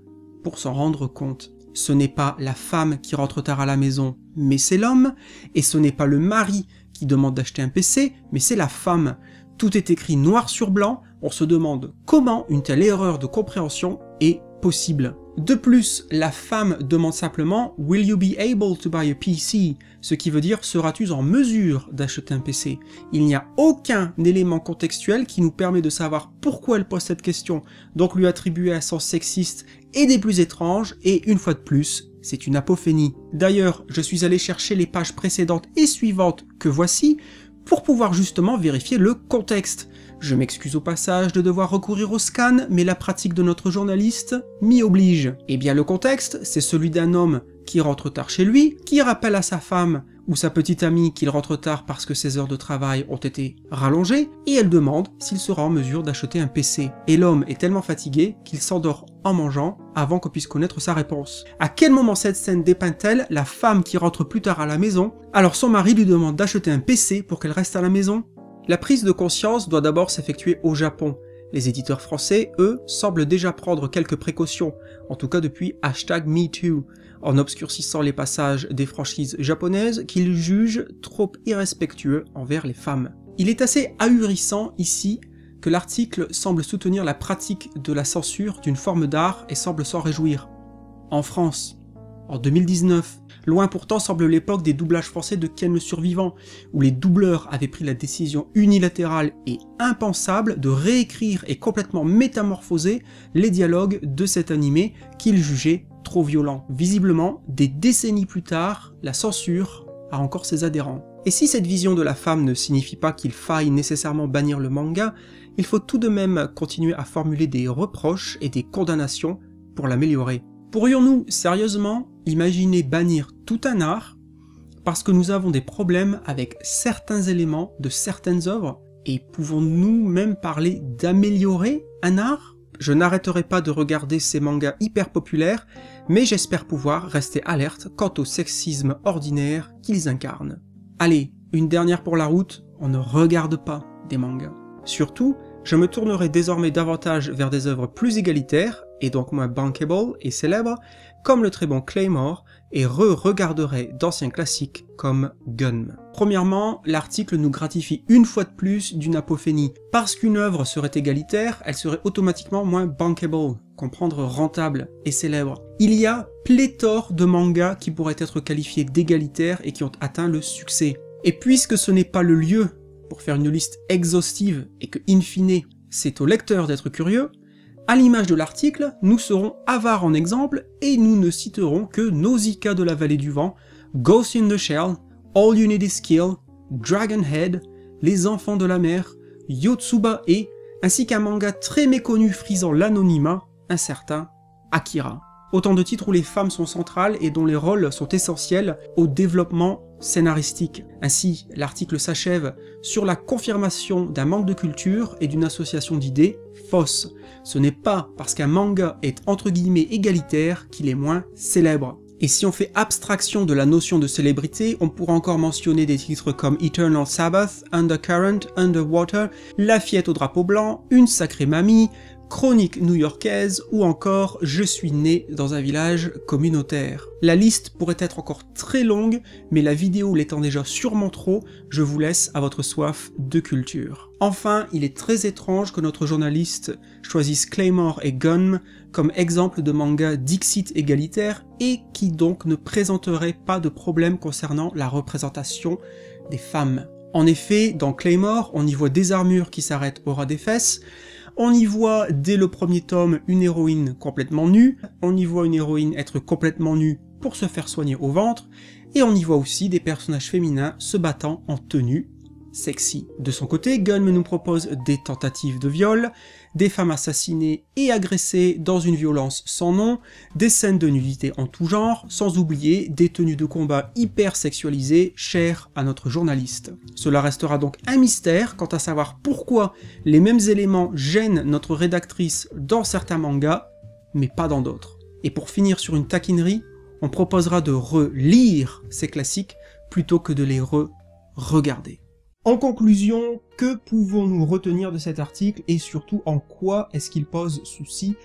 Speaker 1: pour s'en rendre compte. Ce n'est pas la femme qui rentre tard à la maison, mais c'est l'homme, et ce n'est pas le mari qui demande d'acheter un PC, mais c'est la femme. Tout est écrit noir sur blanc, on se demande comment une telle erreur de compréhension est possible. De plus, la femme demande simplement « Will you be able to buy a PC ?» ce qui veut dire « Seras-tu en mesure d'acheter un PC ?» Il n'y a aucun élément contextuel qui nous permet de savoir pourquoi elle pose cette question, donc lui attribuer un sens sexiste et des plus étranges, et une fois de plus, c'est une apophénie. D'ailleurs, je suis allé chercher les pages précédentes et suivantes que voici, pour pouvoir justement vérifier le contexte. Je m'excuse au passage de devoir recourir au scan, mais la pratique de notre journaliste m'y oblige. Eh bien le contexte, c'est celui d'un homme qui rentre tard chez lui, qui rappelle à sa femme ou sa petite amie qu'il rentre tard parce que ses heures de travail ont été rallongées, et elle demande s'il sera en mesure d'acheter un PC. Et l'homme est tellement fatigué qu'il s'endort en mangeant avant qu'on puisse connaître sa réponse. À quel moment cette scène dépeint-elle la femme qui rentre plus tard à la maison, alors son mari lui demande d'acheter un PC pour qu'elle reste à la maison? La prise de conscience doit d'abord s'effectuer au Japon. Les éditeurs français, eux, semblent déjà prendre quelques précautions, en tout cas depuis #MeToo, en obscurcissant les passages des franchises japonaises qu'ils jugent trop irrespectueux envers les femmes. Il est assez ahurissant ici que l'article semble soutenir la pratique de la censure d'une forme d'art et semble s'en réjouir. En France, en 2019, loin pourtant semble l'époque des doublages français de Ken le Survivant, où les doubleurs avaient pris la décision unilatérale et impensable de réécrire et complètement métamorphoser les dialogues de cet animé qu'ils jugeaient trop violents. Visiblement, des décennies plus tard, la censure a encore ses adhérents. Et si cette vision de la femme ne signifie pas qu'il faille nécessairement bannir le manga, il faut tout de même continuer à formuler des reproches et des condamnations pour l'améliorer. Pourrions-nous sérieusement imaginer bannir tout un art parce que nous avons des problèmes avec certains éléments de certaines œuvres, et pouvons-nous même parler d'améliorer un art? Je n'arrêterai pas de regarder ces mangas hyper populaires, mais j'espère pouvoir rester alerte quant au sexisme ordinaire qu'ils incarnent. Allez, une dernière pour la route, on ne regarde pas des mangas. Surtout, je me tournerai désormais davantage vers des œuvres plus égalitaires, et donc moins bankable et célèbres, comme le très bon Claymore, et re-regarderai d'anciens classiques comme Gunm. Premièrement, l'article nous gratifie une fois de plus d'une apophénie. Parce qu'une œuvre serait égalitaire, elle serait automatiquement moins bankable, comprendre rentable et célèbre. Il y a pléthore de mangas qui pourraient être qualifiés d'égalitaires et qui ont atteint le succès. Et puisque ce n'est pas le lieu pour faire une liste exhaustive et que, in fine, c'est au lecteur d'être curieux, à l'image de l'article, nous serons avares en exemples et nous ne citerons que Nausicaa de la Vallée du Vent, Ghost in the Shell, All You Need Is Skill, Dragon Head, Les Enfants de la Mer, Yotsuba et, ainsi qu'un manga très méconnu frisant l'anonymat, un certain Akira. Autant de titres où les femmes sont centrales et dont les rôles sont essentiels au développement scénaristique. Ainsi, l'article s'achève sur la confirmation d'un manque de culture et d'une association d'idées fausses. Ce n'est pas parce qu'un manga est entre guillemets égalitaire qu'il est moins célèbre. Et si on fait abstraction de la notion de célébrité, on pourra encore mentionner des titres comme Eternal Sabbath, Undercurrent, Underwater, La Fillette au drapeau blanc, Une sacrée mamie, Chronique new-yorkaise ou encore Je suis né dans un village communautaire. La liste pourrait être encore très longue, mais la vidéo l'étant déjà sûrement trop, je vous laisse à votre soif de culture. Enfin, il est très étrange que notre journaliste choisisse Claymore et Gunm comme exemple de manga dixit égalitaire et qui donc ne présenterait pas de problème concernant la représentation des femmes. En effet, dans Claymore, on y voit des armures qui s'arrêtent au ras des fesses, on y voit dès le premier tome une héroïne complètement nue, on y voit une héroïne être complètement nue pour se faire soigner au ventre, et on y voit aussi des personnages féminins se battant en tenue sexy. De son côté, Gunm nous propose des tentatives de viol, des femmes assassinées et agressées dans une violence sans nom, des scènes de nudité en tout genre, sans oublier des tenues de combat hyper sexualisées chères à notre journaliste. Cela restera donc un mystère quant à savoir pourquoi les mêmes éléments gênent notre rédactrice dans certains mangas, mais pas dans d'autres. Et pour finir sur une taquinerie, on proposera de relire ces classiques plutôt que de les regarder. En conclusion, que pouvons-nous retenir de cet article et surtout en quoi est-ce qu'il pose souci,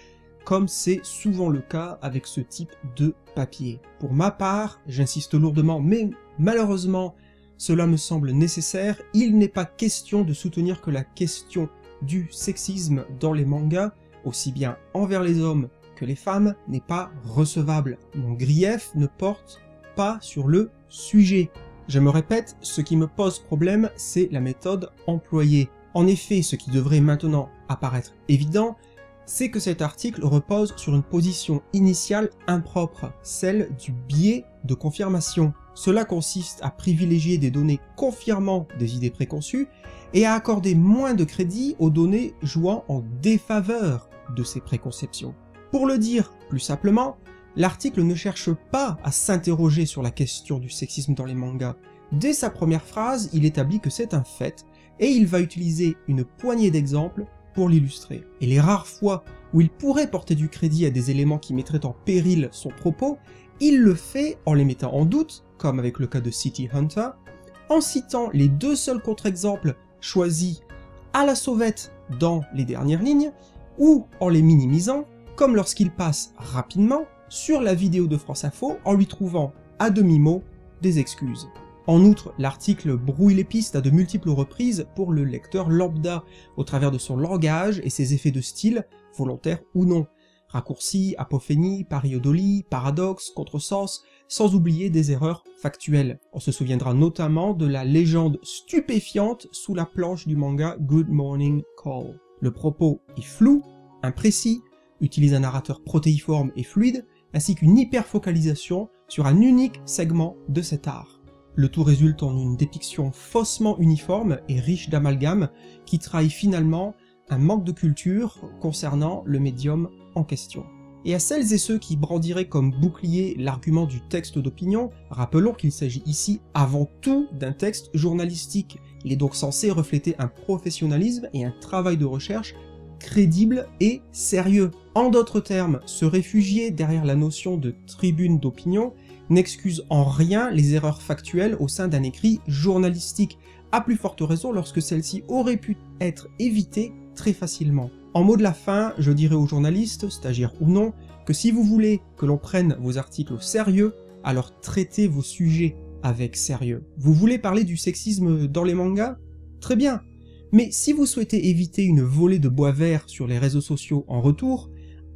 Speaker 1: comme c'est souvent le cas avec ce type de papier? Pour ma part, j'insiste lourdement, mais malheureusement, cela me semble nécessaire, il n'est pas question de soutenir que la question du sexisme dans les mangas, aussi bien envers les hommes que les femmes, n'est pas recevable. Mon grief ne porte pas sur le sujet. Je me répète, ce qui me pose problème, c'est la méthode employée. En effet, ce qui devrait maintenant apparaître évident, c'est que cet article repose sur une position initiale impropre, celle du biais de confirmation. Cela consiste à privilégier des données confirmant des idées préconçues et à accorder moins de crédit aux données jouant en défaveur de ces préconceptions. Pour le dire plus simplement, l'article ne cherche pas à s'interroger sur la question du sexisme dans les mangas. Dès sa première phrase, il établit que c'est un fait, et il va utiliser une poignée d'exemples pour l'illustrer. Et les rares fois où il pourrait porter du crédit à des éléments qui mettraient en péril son propos, il le fait en les mettant en doute, comme avec le cas de City Hunter, en citant les deux seuls contre-exemples choisis à la sauvette dans les dernières lignes, ou en les minimisant, comme lorsqu'il passe rapidement sur la vidéo de France Info en lui trouvant à demi-mot des excuses. En outre, l'article brouille les pistes à de multiples reprises pour le lecteur lambda, au travers de son langage et ses effets de style, volontaires ou non. Raccourcis, apophénie, pareidolie, paradoxe, contresens, sans oublier des erreurs factuelles. On se souviendra notamment de la légende stupéfiante sous la planche du manga Good Morning Call. Le propos est flou, imprécis, utilise un narrateur protéiforme et fluide, ainsi qu'une hyperfocalisation sur un unique segment de cet art. Le tout résulte en une dépiction faussement uniforme et riche d'amalgames qui trahit finalement un manque de culture concernant le médium en question. Et à celles et ceux qui brandiraient comme bouclier l'argument du texte d'opinion, rappelons qu'il s'agit ici avant tout d'un texte journalistique. Il est donc censé refléter un professionnalisme et un travail de recherche crédible et sérieux. En d'autres termes, se réfugier derrière la notion de tribune d'opinion n'excuse en rien les erreurs factuelles au sein d'un écrit journalistique, à plus forte raison lorsque celle-ci aurait pu être évitée très facilement. En mot de la fin, je dirais aux journalistes, stagiaires ou non, que si vous voulez que l'on prenne vos articles au sérieux, alors traitez vos sujets avec sérieux. Vous voulez parler du sexisme dans les mangas? Très bien. Mais si vous souhaitez éviter une volée de bois vert sur les réseaux sociaux en retour,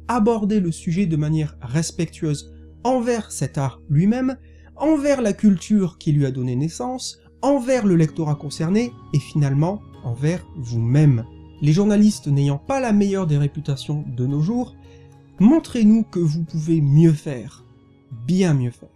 Speaker 1: abordez le sujet de manière respectueuse envers cet art lui-même, envers la culture qui lui a donné naissance, envers le lectorat concerné et finalement envers vous-même. Les journalistes n'ayant pas la meilleure des réputations de nos jours, montrez-nous que vous pouvez mieux faire, bien mieux faire.